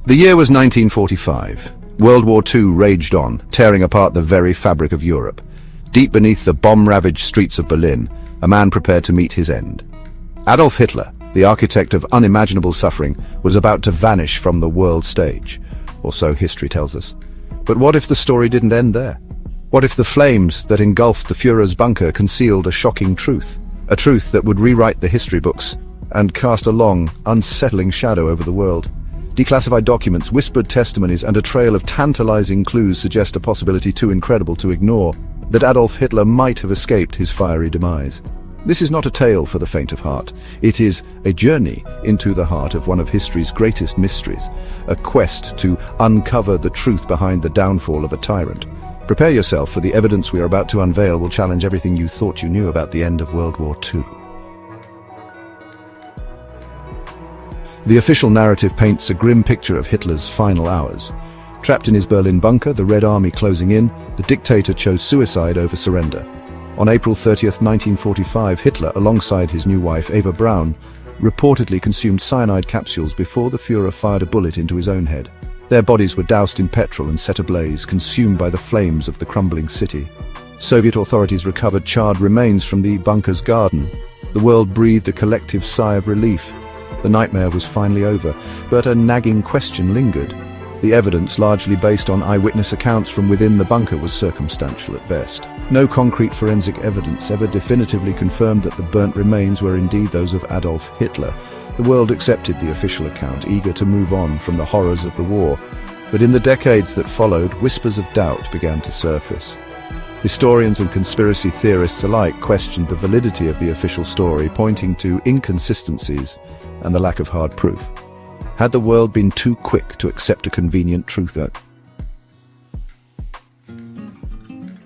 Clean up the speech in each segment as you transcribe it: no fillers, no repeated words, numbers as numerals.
The year was 1945. World War II raged on, tearing apart the very fabric of Europe. Deep beneath the bomb-ravaged streets of Berlin, a man prepared to meet his end. Adolf Hitler, the architect of unimaginable suffering, was about to vanish from the world stage, or so history tells us. But what if the story didn't end there? What if the flames that engulfed the Führer's bunker concealed a shocking truth? A truth that would rewrite the history books and cast a long, unsettling shadow over the world. Declassified documents, whispered testimonies, and a trail of tantalizing clues suggest a possibility too incredible to ignore, that Adolf Hitler might have escaped his fiery demise. This is not a tale for the faint of heart. It is a journey into the heart of one of history's greatest mysteries, a quest to uncover the truth behind the downfall of a tyrant. Prepare yourself, for the evidence we are about to unveil will challenge everything you thought you knew about the end of World War II. The official narrative paints a grim picture of Hitler's final hours. Trapped in his Berlin bunker, the Red Army closing in, the dictator chose suicide over surrender. On April 30th, 1945, Hitler, alongside his new wife Eva Braun, reportedly consumed cyanide capsules before the Führer fired a bullet into his own head. Their bodies were doused in petrol and set ablaze, consumed by the flames of the crumbling city. Soviet authorities recovered charred remains from the bunker's garden. The world breathed a collective sigh of relief. The nightmare was finally over, but a nagging question lingered. The evidence, largely based on eyewitness accounts from within the bunker, was circumstantial at best. No concrete forensic evidence ever definitively confirmed that the burnt remains were indeed those of Adolf Hitler. The world accepted the official account, eager to move on from the horrors of the war. But in the decades that followed, whispers of doubt began to surface. Historians and conspiracy theorists alike questioned the validity of the official story, pointing to inconsistencies and the lack of hard proof. Had the world been too quick to accept a convenient truth?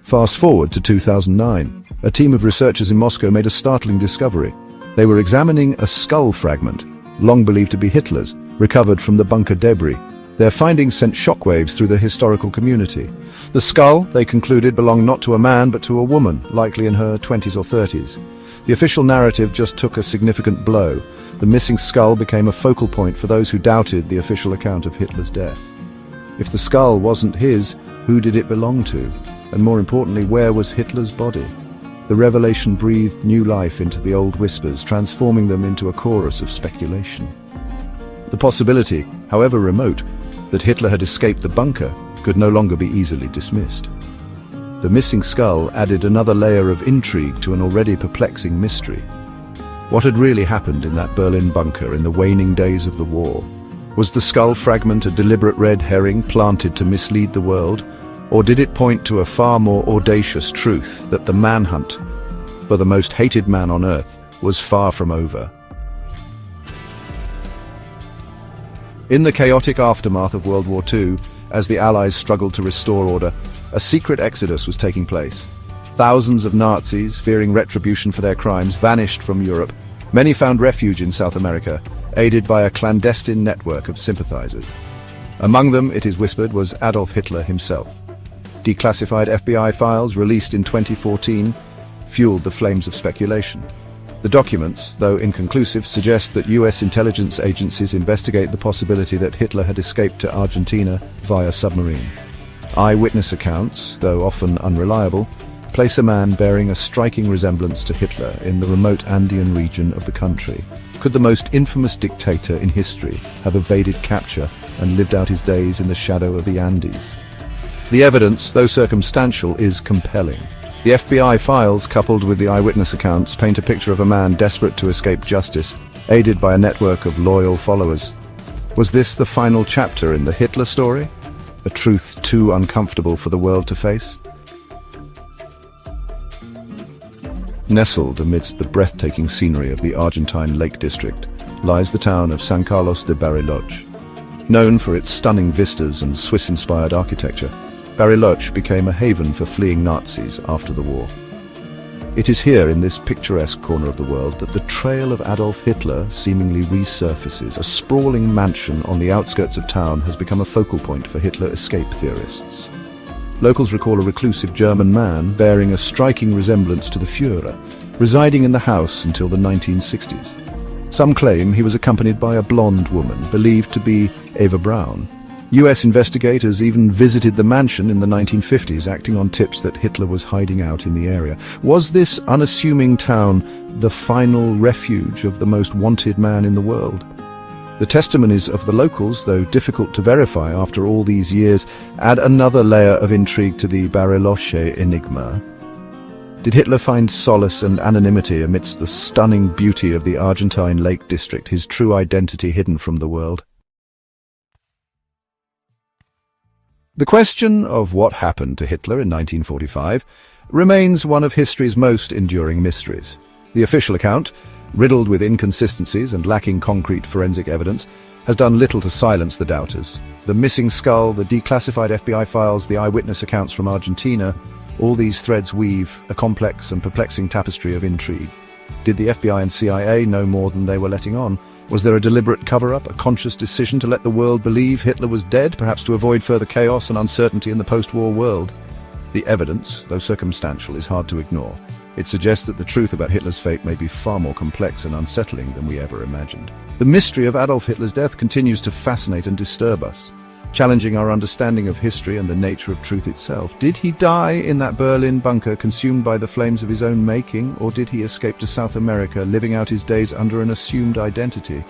Fast forward to 2009. A team of researchers in Moscow made a startling discovery. They were examining a skull fragment, long believed to be Hitler's, recovered from the bunker debris. Their findings sent shockwaves through the historical community. The skull, they concluded, belonged not to a man but to a woman, likely in her 20s or 30s. The official narrative just took a significant blow. The missing skull became a focal point for those who doubted the official account of Hitler's death. If the skull wasn't his, who did it belong to? And more importantly, where was Hitler's body? The revelation breathed new life into the old whispers, transforming them into a chorus of speculation. The possibility, however remote, that Hitler had escaped the bunker could no longer be easily dismissed. The missing skull added another layer of intrigue to an already perplexing mystery. What had really happened in that Berlin bunker in the waning days of the war? Was the skull fragment a deliberate red herring planted to mislead the world? Or did it point to a far more audacious truth, that the manhunt for the most hated man on earth was far from over? In the chaotic aftermath of World War II, as the Allies struggled to restore order, a secret exodus was taking place. Thousands of Nazis, fearing retribution for their crimes, vanished from Europe. Many found refuge in South America, aided by a clandestine network of sympathizers. Among them, it is whispered, was Adolf Hitler himself. Declassified FBI files released in 2014 fueled the flames of speculation. The documents, though inconclusive, suggest that US intelligence agencies investigate the possibility that Hitler had escaped to Argentina via submarine. Eyewitness accounts, though often unreliable, place a man bearing a striking resemblance to Hitler in the remote Andean region of the country. Could the most infamous dictator in history have evaded capture and lived out his days in the shadow of the Andes? The evidence, though circumstantial, is compelling. The FBI files, coupled with the eyewitness accounts, paint a picture of a man desperate to escape justice, aided by a network of loyal followers. Was this the final chapter in the Hitler story? A truth too uncomfortable for the world to face? Nestled amidst the breathtaking scenery of the Argentine Lake District lies the town of San Carlos de Bariloche. Known for its stunning vistas and Swiss-inspired architecture, Bariloche became a haven for fleeing Nazis after the war. It is here, in this picturesque corner of the world, that the trail of Adolf Hitler seemingly resurfaces. A sprawling mansion on the outskirts of town has become a focal point for Hitler escape theorists. Locals recall a reclusive German man bearing a striking resemblance to the Führer, residing in the house until the 1960s. Some claim he was accompanied by a blonde woman, believed to be Eva Braun. US investigators even visited the mansion in the 1950s, acting on tips that Hitler was hiding out in the area. Was this unassuming town the final refuge of the most wanted man in the world? The testimonies of the locals, though difficult to verify after all these years, add another layer of intrigue to the Bariloche enigma. Did Hitler find solace and anonymity amidst the stunning beauty of the Argentine Lake District, his true identity hidden from the world? The question of what happened to Hitler in 1945 remains one of history's most enduring mysteries. The official account, riddled with inconsistencies and lacking concrete forensic evidence, has done little to silence the doubters. The missing skull, the declassified FBI files, the eyewitness accounts from Argentina, all these threads weave a complex and perplexing tapestry of intrigue. Did the FBI and CIA know more than they were letting on? Was there a deliberate cover-up, a conscious decision to let the world believe Hitler was dead, perhaps to avoid further chaos and uncertainty in the post-war world? The evidence, though circumstantial, is hard to ignore. It suggests that the truth about Hitler's fate may be far more complex and unsettling than we ever imagined. The mystery of Adolf Hitler's death continues to fascinate and disturb us, challenging our understanding of history and the nature of truth itself. Did he die in that Berlin bunker, consumed by the flames of his own making, or did he escape to South America, living out his days under an assumed identity?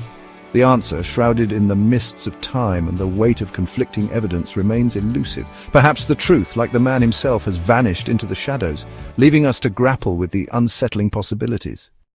The answer, shrouded in the mists of time and the weight of conflicting evidence, remains elusive. Perhaps the truth, like the man himself, has vanished into the shadows, leaving us to grapple with the unsettling possibilities.